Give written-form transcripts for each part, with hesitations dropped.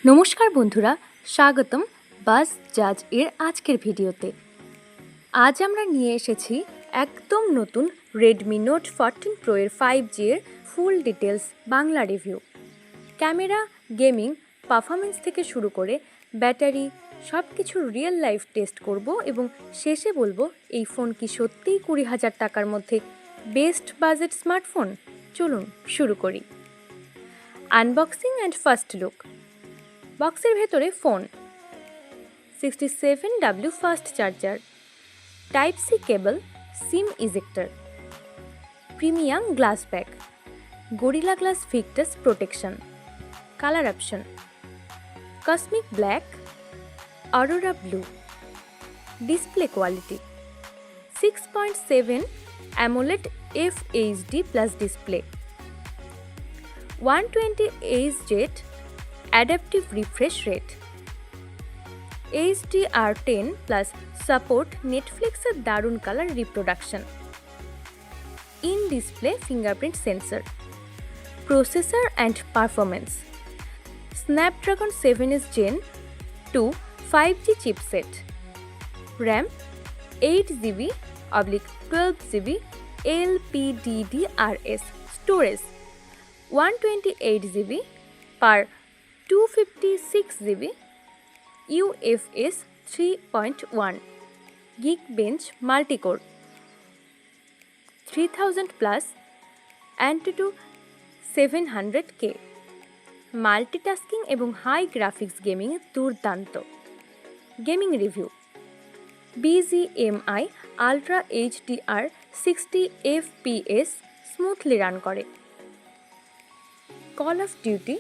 নমস্কার বন্ধুরা, স্বাগতম বাস জাজ এর আজকের ভিডিওতে। আজ আমরা নিয়ে এসেছি একদম নতুন রেডমি নোট 14 প্রো এর 5G এর full details Bangla review. Camera, gaming, performance থেকে শুরু করে ব্যাটারি সব কিছু রিয়েল লাইফ টেস্ট করব এবং শেষে বলবো এই ফোন কি সত্যিই 20,000 টাকার মধ্যে বেস্ট বাজেট স্মার্টফোন। চলুন শুরু করি। Unboxing and first look. বক্সের ভেতরে phone, 67W fast charger, type C cable, SIM ejector, premium glass back, Gorilla Glass Victus protection, colour option cosmic black, aurora blue, display quality 6.7 AMOLED FHD plus display, 120Hz Adaptive refresh rate, HDR10 plus support Netflix এর দারুণ colour reproduction, in display fingerprint sensor, processor and performance Snapdragon 7S Gen 2 5G chipset, RAM 8GB/12GB LPDDR/S, storage 128GB per 256GB UFS 3.1 Geekbench multi-core 3000 plus AnTuTu 700K, multitasking এবং high graphics gaming দুর্দান্ত। Gaming review, BGMI ultra HDR 60 FPS smoothly run করে। Call of duty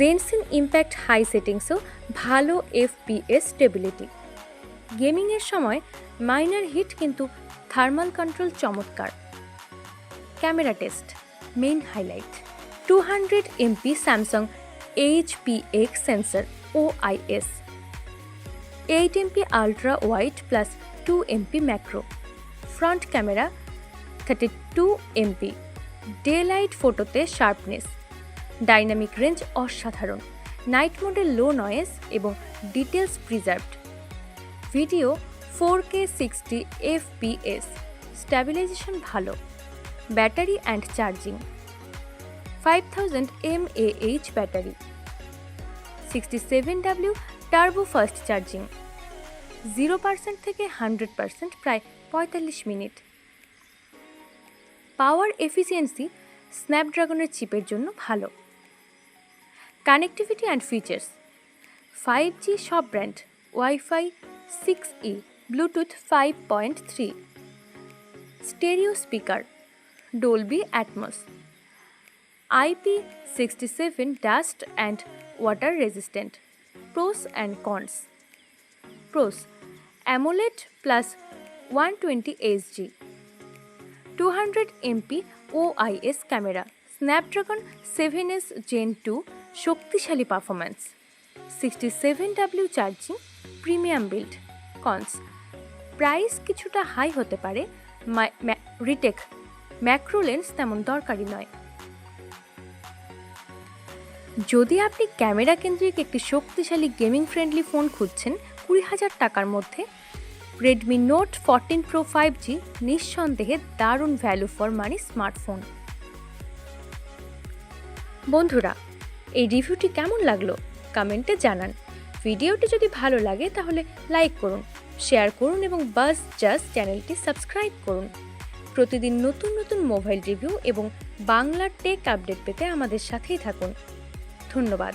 Genshin impact high সেটিংসও ভালো FPS stability. গেমিংয়ের সময় minor heat কিন্তু thermal control চমৎকার। Camera test main highlight, 200MP Samsung HPX sensor OIS, 8MP ultra wide plus 2MP macro, front camera 32MP, day light ফটোতে sharpness, dynamic range অসাধারণ, night মোডে low noise এবং details preserved, video 4K 60 FPS, stabilisation ভালো, battery and charging 5000 mAh battery, 67W turbo fast charging, 0% থেকে 100% প্রায় 45 minute. পাওয়ার efficiency স্ন্যাপড্রাগনের চিপের জন্য ভালো। কানেক্টিভিটি অ্যান্ড ফিচার্স, 5G সব brand, WiFi 6E, Bluetooth 5.3, stereo speaker, Dolby Atmos, IP67 dust and water resistant. Pros and cons, pros AMOLED plus 120Hz, 200MP OIS camera, Snapdragon 7S Gen 2 শক্তিশালী performance, 67W charging, premium build. Cons, price কিছুটা high হতে পারে, retake macro lens তেমন দরকারি নয়। যদি আপনি camera কেন্দ্রিক একটি শক্তিশালী গেমিং ফ্রেন্ডলি ফোন খুঁজছেন 20,000 টাকার মধ্যে, রেডমি নোট 14 প্রো 5G নিঃসন্দেহে দারুণ ভ্যালু ফর মানি স্মার্টফোন। বন্ধুরা, এই রিভিউটি কেমন লাগলো কমেন্টে জানান। ভিডিওটি যদি ভালো লাগে তাহলে লাইক করুন, শেয়ার করুন এবং বাস জাজ চ্যানেলটি সাবস্ক্রাইব করুন। প্রতিদিন নতুন নতুন মোবাইল রিভিউ এবং বাংলা টেক আপডেট পেতে আমাদের সাথেই থাকুন। ধন্যবাদ।